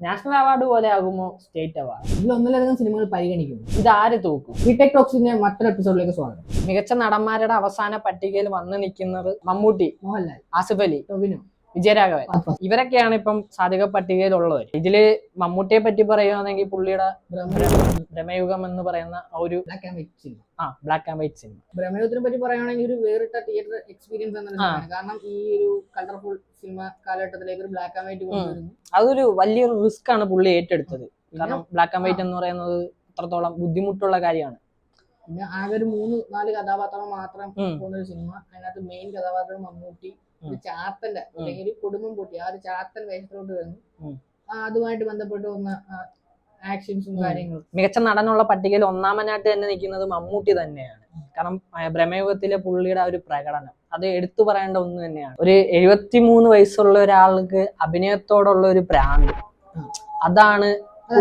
National award പോലെ ആകുമോ state award? ഇതിൽ ഒന്നിലധികം സിനിമകൾ പരിഗണിക്കുന്നു. ഇത് ആര് തൂക്കും? ബിടെക് ടോക്സിന്റെ മറ്റൊരു എപ്പിസോഡിലേക്ക് സ്വാഗതം. മികച്ച നടന്മാരുടെ അവസാന പട്ടികയിൽ വന്നു നിൽക്കുന്നത് മമ്മൂട്ടി, മോഹൻലാൽ, ആസിഫ് അലി, ടൊവിനോ, വിജയരാഘവൻ, ഇവരൊക്കെയാണ് ഇപ്പം സാധിക പട്ടികയിലുള്ളവർ. ഇതില് മമ്മൂട്ടിയെ പറ്റി പറയുകയാണെങ്കിൽ പുള്ളിയുടെ ഭ്രമയുഗം എന്ന് പറയുന്ന ഒരു black and white cinema. Black and white cinema. ഭ്രമയുഗത്തിനെ പറ്റി പറയുകയാണെങ്കിൽ ഒരു വേറിട്ട തിയേറ്റർ എക്സ്പീരിയൻസ് എന്നാണ്. കാരണം ഈ ഒരു കളർഫുൾ സിനിമ കാലഘട്ടത്തിലേക്ക് ഒരു ബ്ലാക്ക് ആൻഡ് വൈറ്റ് കൊണ്ടുവരുന്നു. അതൊരു വലിയൊരു റിസ്ക് ആണ് പുള്ളി ഏറ്റെടുത്തത്. കാരണം ബ്ലാക്ക് ആൻഡ് വൈറ്റ് എന്ന് പറയുന്നത് അത്രത്തോളം ബുദ്ധിമുട്ടുള്ള കാര്യമാണ്. പിന്നെ ആകെ ഒരു 3-4 കഥാപാത്രങ്ങൾ മാത്രം പോകുന്ന ഒരു സിനിമ. അതിനകത്ത് മെയിൻ കഥാപാത്രം മമ്മൂട്ടി, ചാത്തന്റെ അല്ലെങ്കിൽ കുടുംബം പൊട്ടി ആ ഒരു ചാത്തൻ വേഷത്തിലോട്ട് വരുന്നു. അതുമായിട്ട് ബന്ധപ്പെട്ട് വന്ന ആക്ഷൻസും കാര്യങ്ങളും. മികച്ച നടനുള്ള പട്ടികയിൽ ഒന്നാമനായിട്ട് തന്നെ നിൽക്കുന്നത് മമ്മൂട്ടി തന്നെയാണ്. കാരണം ഭ്രമയുഗത്തിലെ പുള്ളിയുടെ ഒരു പ്രകടനം അത് എടുത്തു പറയേണ്ട ഒന്ന് തന്നെയാണ്. ഒരു 73 വയസ്സുള്ള ഒരാൾക്ക് അഭിനയത്തോടുള്ള ഒരു ഭ്രാന്ത്, അതാണ്.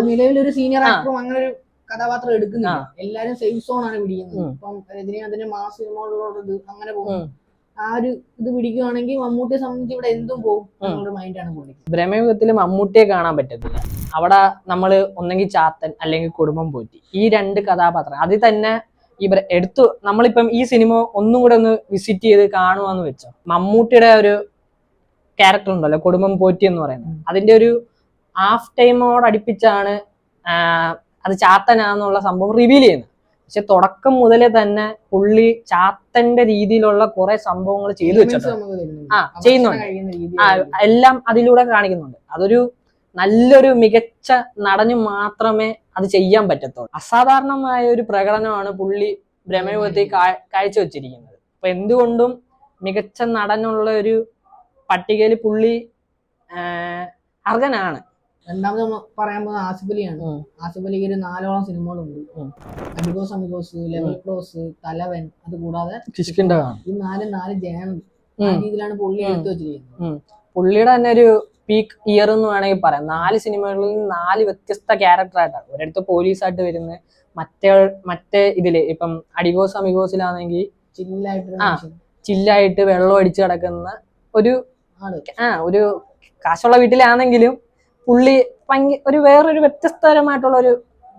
നിലവിലൊരു സീനിയർ ആക്ടറും അങ്ങനെ ഒരു കഥാപാത്രം എടുക്കുന്നില്ല. എല്ലാരും സേഫ് സോൺ ആണ് പിടിക്കുന്നത്. ഇപ്പം രജനീകാന്തിന്റെ മാസ് സിനിമകളോട് അങ്ങനെ പോകും. ആ ഒരു ഇത് പിടിക്കുകയാണെങ്കിൽ മമ്മൂട്ടിയെ സംബന്ധിച്ച് ഇവിടെ എന്തും പോകും എന്നുള്ള മൈൻഡാണ് പുള്ളി. ഭ്രമയുഗത്തിൽ മമ്മൂട്ടിയെ കാണാൻ പറ്റത്തില്ല. അവിടെ നമ്മൾ ഒന്നെങ്കിൽ ചാത്തൻ അല്ലെങ്കിൽ കുടുംബം പോറ്റി, ഈ 2 കഥാപാത്രം. അതിൽ തന്നെ എടുത്തു നമ്മളിപ്പം ഈ സിനിമ ഒന്നും കൂടെ ഒന്ന് വിസിറ്റ് ചെയ്ത് കാണുവാന്ന് വെച്ചോ, മമ്മൂട്ടിയുടെ ഒരു ക്യാരക്ടർ ഉണ്ടല്ലോ കുടുംബം പോറ്റി എന്ന് പറയുന്നത്, അതിന്റെ ഒരു ഹാഫ് ടൈമോട് അടുപ്പിച്ചാണ് അത് ചാത്തനാന്നുള്ള സംഭവം റിവീൽ ചെയ്യുന്നത്. പക്ഷെ തുടക്കം മുതലേ തന്നെ പുള്ളി ചാത്തന്റെ രീതിയിലുള്ള കുറെ സംഭവങ്ങൾ ചെയ്തു വെച്ചിട്ടുണ്ട്. ചെയ്യുന്നുണ്ട്, എല്ലാം അതിലൂടെ കാണിക്കുന്നുണ്ട്. അതൊരു നല്ലൊരു മികച്ച നടന് മാത്രമേ അത് ചെയ്യാൻ പറ്റത്തുള്ളൂ. അസാധാരണമായ ഒരു പ്രകടനമാണ് പുള്ളി ഭ്രമയുഗത്തിൽ കാഴ്ചവെച്ചിരിക്കുന്നത്. അപ്പൊ എന്തുകൊണ്ടും മികച്ച നടനുള്ള ഒരു പട്ടികയിൽ പുള്ളി അർഹനാണ്. രണ്ടാമത് പറയാൻ പോകുന്ന ആസിഫ് അലിയാണ്. ആസിഫ് അലിക്ക് ഒരു 4ഓളം സിനിമകളുണ്ട്. അഡിഗോസ് അമിഗോസ്, ലെവൽ ക്രോസ്, തലവൻ, അത് കൂടാതെ ഈ 4 ജയൻ ആ രീതിയിലാണ് പുള്ളി എടുത്തു വെച്ചിരിക്കുന്നത്. പുള്ളിയുടെ തന്നെ ഒരു പീക്ക് ഇയർ എന്ന് വേണമെങ്കിൽ പറയാം. 4 സിനിമകളിൽ 4 വ്യത്യസ്ത ക്യാരക്ടറായിട്ടാണ്. ഒരിടത്ത് പോലീസായിട്ട് വരുന്നത്, മറ്റേ ഇതില് ഇപ്പം അഡിഗോസ് അമിഗോസിലാണെങ്കിൽ ചില്ലായിട്ട് വെള്ളം അടിച്ചു കിടക്കുന്ന ഒരു കാശുള്ള വീട്ടിലാണെങ്കിലും പുള്ളി ഒരു വേറൊരു വ്യത്യസ്തപരമായിട്ടുള്ള ഒരു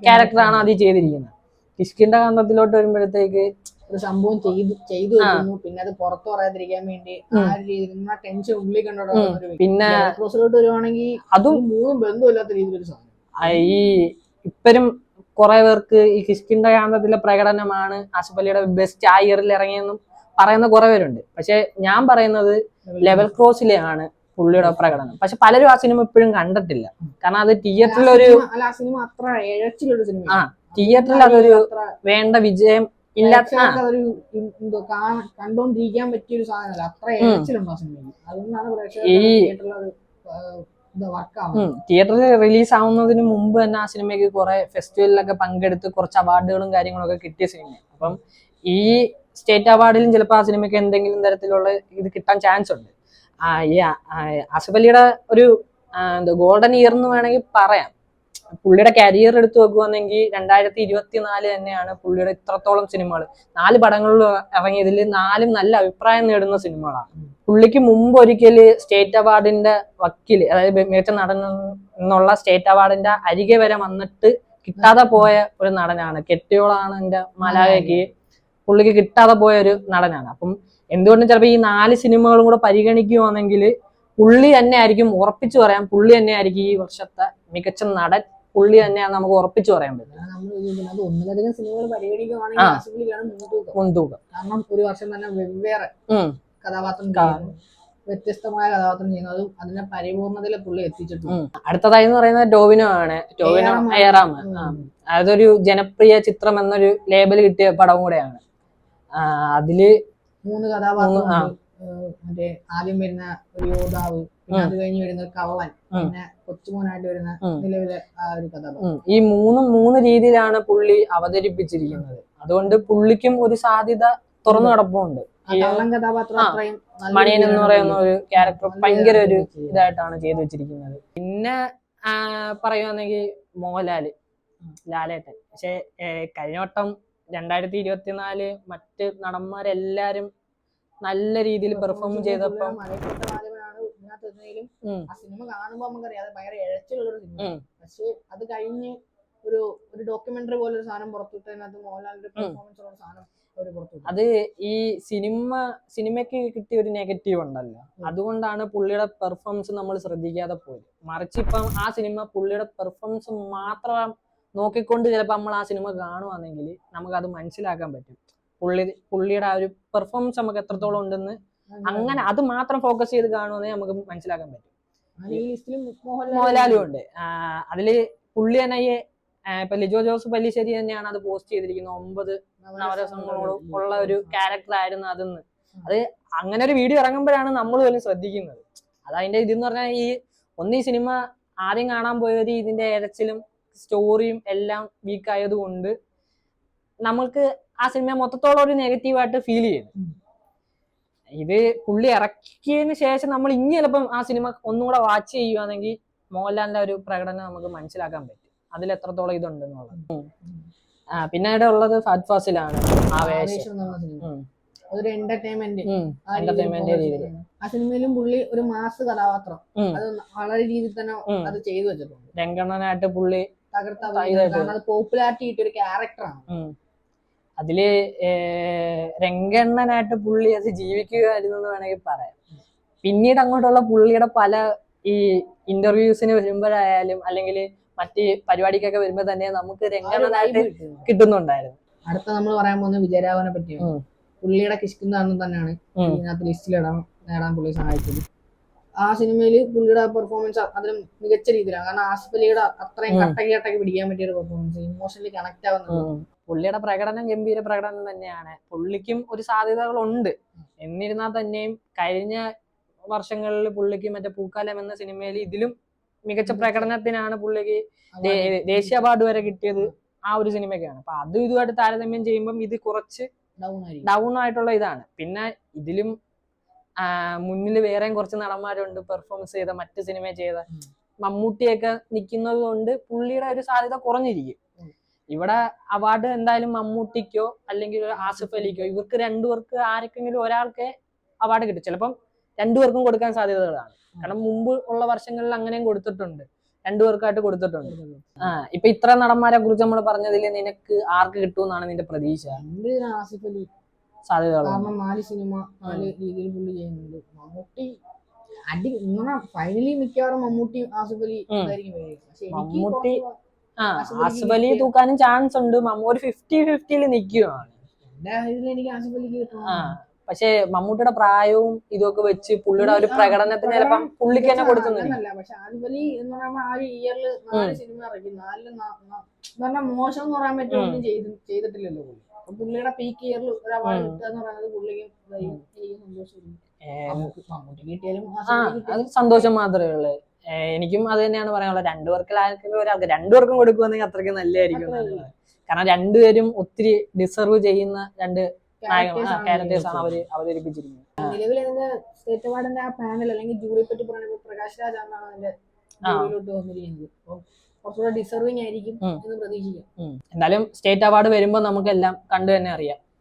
ക്യാരക്ടറാണ് അത് ചെയ്തിരിക്കുന്നത്. കിഷ്കിന്ധാകാന്ഡത്തിലോട്ട് വരുമ്പോഴത്തേക്ക് ഒരു സംഭവം ചെയ്തു വരുന്നു, പിന്നെ അത് പുറത്തു പറയാതിരിക്കാൻ വേണ്ടി ആ രീതിയിലുള്ള ടെൻഷൻ ഉള്ളിൽ കണ്ടോണ്ട്. പിന്നെ വരുവാണെങ്കിൽ അതും 3 ബന്ധമില്ലാത്ത രീതിയിലൊരു സാധനം. ഈ ഇപ്പരും കുറെ പേർക്ക് ഈ കിഷ്കിന്ധാകാന്ഡത്തിലെ പ്രകടനമാണ് ആസിഫ് അലിയുടെ ബെസ്റ്റ് ആ ഇയറിൽ ഇറങ്ങിയെന്നും പറയുന്ന കുറെ പേരുണ്ട്. പക്ഷെ ഞാൻ പറയുന്നത് ലെവൽ ക്രോസിലെയാണ് പുള്ളിയുടെ പ്രകടനം. പക്ഷെ പലരും ആ സിനിമ ഇപ്പോഴും കണ്ടിട്ടില്ല. കാരണം അത് തിയേറ്ററിൽ തിയേറ്ററിൽ അതൊരു വേണ്ട വിജയം ഇല്ലാത്ത, കണ്ടോണ്ടിരിക്കാൻ പറ്റിയൊരു സാധനമല്ല. അത്ര ആ സിനിമ. അതുകൊണ്ടാണ് തിയേറ്ററിൽ റിലീസ് ആവുന്നതിന് മുമ്പ് തന്നെ ആ സിനിമയ്ക്ക് കുറെ ഫെസ്റ്റിവലിലൊക്കെ പങ്കെടുത്ത് കുറച്ച് അവാർഡുകളും കാര്യങ്ങളൊക്കെ കിട്ടിയ സിനിമയാണ്. അപ്പം ഈ സ്റ്റേറ്റ് അവാർഡിലും ചിലപ്പോൾ ആ സിനിമയ്ക്ക് എന്തെങ്കിലും തരത്തിലുള്ള ഇത് കിട്ടാൻ ചാൻസ് ഉണ്ട്. ആസിഫ് അലിയുടെ ഒരു ഗോൾഡൻ ഇയർ എന്ന് വേണമെങ്കിൽ പറയാം. പുള്ളിയുടെ കരിയർ എടുത്തു നോക്കുവാണെങ്കിൽ 2024 തന്നെയാണ് പുള്ളിയുടെ ഇത്രത്തോളം സിനിമകൾ. 4 പടങ്ങളിൽ ഇറങ്ങിയതിൽ 4 നല്ല അഭിപ്രായം നേടുന്ന സിനിമകളാണ്. പുള്ളിക്ക് മുമ്പ് ഒരിക്കല് സ്റ്റേറ്റ് അവാർഡിന്റെ വക്കീല്, അതായത് മികച്ച നടൻ എന്നുള്ള സ്റ്റേറ്റ് അവാർഡിന്റെ അരികെ വരെ വന്നിട്ട് കിട്ടാതെ പോയ ഒരു നടനാണ്. കെട്ടിയോളാണ് എന്റെ മലായക്ക് പുള്ളിക്ക് കിട്ടാതെ പോയ ഒരു നടനാണ്. അപ്പം എന്തുകൊണ്ടും ചിലപ്പോൾ ഈ 4 സിനിമകളും കൂടെ പരിഗണിക്കുകയാണെങ്കിൽ പുള്ളി തന്നെ ആയിരിക്കും, ഉറപ്പിച്ചു പറയാം, പുള്ളി തന്നെ ആയിരിക്കും ഈ വർഷത്തെ മികച്ച നടൻ. പുള്ളി തന്നെയാണ് നമുക്ക് ഉറപ്പിച്ചു പറയാൻ പറ്റും. ഒന്നിലധികം സിനിമകൾ പരിഗണിക്കുകയാണെങ്കിൽ മുൻതൂക്കം. കാരണം ഒരു വർഷം തന്നെ വെവ്വേറെ കഥാപാത്രം, വ്യത്യസ്തമായ കഥാപാത്രം ചെയ്യുന്നതും അതിന്റെ പരിപൂർണതയിൽ പുള്ളി എത്തിച്ചിട്ടുണ്ട്. അടുത്തതായി എന്ന് പറയുന്നത് ടൊവിനോ ആണ്. ടൊവിനോ ഏറാം. അതൊരു ജനപ്രിയ ചിത്രം എന്നൊരു ലേബൽ കിട്ടിയ പടം കൂടെയാണ്. അതില് 3 കഥാപാത്രം. മറ്റേ ആദ്യം വരുന്ന ഒരു യോദ്ധാവ്, പിന്നെ അത് കഴിഞ്ഞ് വരുന്ന കള്ളൻ, പിന്നെ കൊച്ചുമോനായിട്ട് വരുന്ന നിലവിലെ ആ ഒരു കഥാപാത്രം. ഈ 3 രീതിയിലാണ് പുള്ളി അവതരിപ്പിച്ചിരിക്കുന്നത്. അതുകൊണ്ട് പുള്ളിക്കും ഒരു സാധ്യത തുറന്നു കിടപ്പുണ്ട്. മണിയൻ എന്ന് പറയുന്ന ഒരു ക്യാരക്ടർ ഭയങ്കര ഒരു ഇതായിട്ടാണ് ചെയ്തു വെച്ചിരിക്കുന്നത്. പിന്നെ പറയുകയാണെങ്കിൽ മോഹൻലാല്, ലാലേട്ടൻ. പക്ഷെ കഴിഞ്ഞ വട്ടം 2024 മറ്റ് നടന്മാരെല്ലാരും നല്ല രീതിയിൽ പെർഫോം ചെയ്തപ്പോൾ സിനിമയിലും ഉം. ആ സിനിമ കാണുമ്പോൾ നമുക്കറിയാം അത് ഭയങ്കര ഇഴച്ചിലുള്ള ഒരു സിനിമ. ഉം. പക്ഷെ അത് കഴിഞ്ഞ് ഒരു ഡോക്യുമെന്ററി പോലെ ഒരു സാധനം പുറത്തുവിട്ടതിനകത്ത് മോഹൻലാലിന്റെ പെർഫോമൻസ് ഉള്ള സാധനം അവർ പുറത്തുവിട്ടു. അത് ഈ സിനിമയ്ക്ക് കിട്ടിയ ഒരു നെഗറ്റീവ് ഉണ്ടല്ലോ, അതുകൊണ്ടാണ് പുള്ളിയുടെ പെർഫോമൻസ് നമ്മൾ ശ്രദ്ധിക്കാതെ പോയത്. മറിച്ച് ഇപ്പം ആ സിനിമ പുള്ളിയുടെ പെർഫോമൻസ് മാത്രം നോക്കിക്കൊണ്ട് ചിലപ്പോൾ നമ്മൾ ആ സിനിമ കാണുവാണെങ്കിൽ നമുക്കത് മനസ്സിലാക്കാൻ പറ്റും. പുള്ളിയുടെ ആ ഒരു പെർഫോമൻസ് നമുക്ക് എത്രത്തോളം ഉണ്ടെന്ന് അങ്ങനെ അത് മാത്രം ഫോക്കസ് ചെയ്ത് കാണുവാണെങ്കിൽ നമുക്ക് മനസ്സിലാക്കാൻ പറ്റും. ഈ ലിസ്റ്റിലും മോഹൻലാലും ഉണ്ട് അതില്. പുള്ളി തന്നെ ഇപ്പൊ ലിജോ ജോസ് പല്ലിശ്ശേരി തന്നെയാണ് അത് പോസ്റ്റ് ചെയ്തിരിക്കുന്നത്. 9 നവരസങ്ങളോട് ഉള്ള ഒരു ക്യാരക്ടർ ആയിരുന്നു അതെന്ന്. അത് അങ്ങനെ ഒരു വീഡിയോ ഇറങ്ങുമ്പോഴാണ് നമ്മൾ പോലും ശ്രദ്ധിക്കുന്നത്. അതതിന്റെ ഇതെന്ന് പറഞ്ഞാൽ ഈ സിനിമ ആദ്യം കാണാൻ പോയവര് ഇതിന്റെ ഇരച്ചിലും സ്റ്റോറിയും എല്ലാം വീക്ക് ആയതുകൊണ്ട് നമുക്ക് ആ സിനിമ മൊത്തത്തോളം ഒരു നെഗറ്റീവായിട്ട് ഫീൽ ചെയ്യുന്നു. ഇത് പുള്ളി ഇറക്കിയതിന് ശേഷം നമ്മൾ ഇനി ചിലപ്പം ആ സിനിമ ഒന്നുകൂടെ വാച്ച് ചെയ്യുവാണെങ്കിൽ മോഹൻലാലിന്റെ ഒരു പ്രകടനം നമുക്ക് മനസ്സിലാക്കാൻ പറ്റും, അതിൽ എത്രത്തോളം ഇതുണ്ടെന്നുള്ളത്. പിന്നെ ഇവിടെ ഉള്ളത് ഫഹദ് ഫാസിലാണ്. ആവേശം ഒരു എന്റർടൈൻമെന്റ് രീതിയിൽ ആ സിനിമയിലും പുള്ളി ഒരു മാസ് കഥാപാത്രം അത് വളരെ രീതിയിൽ തന്നെ അത് ചെയ്തു വെച്ചിട്ടുണ്ട്. രംഗണ്ണനായിട്ട് പുള്ളി തകർത്ത പോപ്പുലാരിറ്റി കിട്ടിയ ഒരു ക്യാരക്ടറാണ്. അതില് രംഗണ്ണനായിട്ട് പുള്ളി അത് ജീവിക്കുകയായിരുന്നു എന്ന് വേണമെങ്കിൽ പറയാം. പിന്നീട് അങ്ങോട്ടുള്ള പുള്ളിയുടെ പല ഈ ഇന്റർവ്യൂസിന് വരുമ്പോഴായാലും അല്ലെങ്കിൽ മറ്റ് പരിപാടിക്കൊക്കെ വരുമ്പോ തന്നെ നമുക്ക് രംഗണ്ണനായിട്ട് കിട്ടുന്നുണ്ടായിരുന്നു. അടുത്ത നമ്മൾ പറയാൻ പോകുന്നത് വിജയരാഘവനെ പറ്റിയാണ്. പുള്ളിയുടെ കിഷ്കിന്താണെന്ന് തന്നെയാണ് ഇതിനകത്ത് ലിസ്റ്റിൽ നേടാൻ പുള്ളി സഹായിച്ചത്. ആ സിനിമയിൽ പുള്ളിയുടെ പെർഫോമൻസ് അതിലും മികച്ച രീതിയിലാണ്. കാരണം ആസിഫ് അലിയുടെ അത്രയും കട്ടക്കി പിടിക്കാൻ പറ്റിയ ഒരു പെർഫോമൻസ്, ഇമോഷണലി കണക്ട് ആവുന്നത്. പുള്ളിയുടെ പ്രകടനം ഗംഭീര പ്രകടനം തന്നെയാണ്. പുള്ളിക്കും ഒരു സാധ്യതകളുണ്ട്. എന്നിരുന്നാൽ തന്നെയും കഴിഞ്ഞ വർഷങ്ങളിൽ പുള്ളിക്ക് മറ്റേ പൂക്കാലം എന്ന സിനിമയിൽ ഇതിലും മികച്ച പ്രകടനത്തിനാണ് പുള്ളിക്ക് ദേശീയ അവാർഡ് വരെ കിട്ടിയത് ആ ഒരു സിനിമയ്ക്കാണ്. അപ്പൊ അതും ഇതുമായിട്ട് താരതമ്യം ചെയ്യുമ്പോൾ ഇത് കുറച്ച് ഡൗൺ ആയിട്ടുള്ള ഇതാണ്. പിന്നെ ഇതിലും മുന്നിൽ വേറെയും കുറച്ച് നടന്മാരുണ്ട് പെർഫോമൻസ് ചെയ്ത, മറ്റ് സിനിമ ചെയ്ത. മമ്മൂട്ടിയൊക്കെ നിൽക്കുന്നത് കൊണ്ട് പുള്ളിയുടെ ഒരു സാധ്യത കുറഞ്ഞിരിക്കും. ഇവിടെ അവാർഡ് എന്തായാലും മമ്മൂട്ടിക്കോ അല്ലെങ്കിൽ ആസിഫ് അലിക്കോ, ഇവർക്ക് രണ്ടുപേർക്ക് ആർക്കെങ്കിലും ഒരാൾക്ക് അവാർഡ് കിട്ടും. ചിലപ്പം രണ്ടുപേർക്കും കൊടുക്കാൻ സാധ്യതകളാണ്. കാരണം മുമ്പ് ഉള്ള വർഷങ്ങളിൽ അങ്ങനെയും കൊടുത്തിട്ടുണ്ട്, രണ്ടുപേർക്കായിട്ട് കൊടുത്തിട്ടുണ്ട്. ഇപ്പൊ ഇത്ര നടന്മാരെ കുറിച്ച് നമ്മൾ പറഞ്ഞതിൽ നിനക്ക് ആർക്ക് കിട്ടുമെന്നാണ് നിന്റെ പ്രതീക്ഷ? ആസിഫ് അലി സാധ്യതകൾ. കാരണം 4 സിനിമ 4 രീതിയിൽ പുള്ളി ചെയ്യുന്നുണ്ട്. മമ്മൂട്ടി ഫൈനലി മിക്കവാറും മമ്മൂട്ടി ആസിഫ് അലി മമ്മൂട്ടി ആസിഫ് അലി തൂക്കാനും ചാൻസ് ഉണ്ട്. ഒരു 50-50 നിൽക്കുകയാണ്. എനിക്ക് ആസിഫ് അലിക്ക് കിട്ടണം. പക്ഷെ മമ്മൂട്ടിയുടെ പ്രായവും ഇതൊക്കെ വെച്ച് പുള്ളിയുടെ ഒരു പ്രകടനത്തിന് ചിലപ്പം പുള്ളിക്ക് തന്നെ കൊടുക്കുന്നില്ല. പക്ഷെ ആസിഫ് അലി എന്ന് പറയുമ്പോൾ ആ ഒരു ഇയറിൽ 4 സിനിമ ഇറക്കി, 4 മോശം എന്ന് പറയാൻ പറ്റുമൊന്നും ചെയ്തിട്ടില്ലല്ലോ പുള്ളി. അപ്പൊ പുള്ളിയുടെ പീക്ക് ഇയറിൽ ഒരു അവാർഡ് കിട്ടുക എന്ന് പറയുന്നത് പുള്ളിക്കും എനിക്ക് സന്തോഷമില്ല. മമ്മൂട്ടി കിട്ടിയാലും അത് സന്തോഷം മാത്രമേ ഉള്ളൂ. എനിക്കും അത് തന്നെയാണ് പറയാനുള്ളത്. രണ്ടുപേർക്കും കൊടുക്കുവാണെങ്കിൽ അത്രയ്ക്ക് നല്ലതായിരിക്കും. കാരണം രണ്ടുപേരും ഒത്തിരി ഡിസർവ് ചെയ്യുന്ന 2 ക്യാരക്ടേഴ്സ് ആണ് അവര് അവതരിപ്പിച്ചിരിക്കുന്നത്. നിലവിൽ അതിന്റെ സ്റ്റേറ്റ് അവാർഡിന്റെ ആ പാനൽ അല്ലെങ്കിൽ ജൂറി പറ്റി പറയുമ്പോൾ പ്രകാശ് രാജാണ് അതിന്റെ ജൂറിയിലോട്ട് വന്നിരിക്കുന്നത്. കുറച്ചുകൂടെ ഡിസർവിംഗ് ആയിരിക്കും എന്ന് പ്രതീക്ഷിക്കാം. എന്തായാലും സ്റ്റേറ്റ് അവാർഡ് വരുമ്പോൾ നമുക്കെല്ലാം കണ്ടു തന്നെ അറിയാം.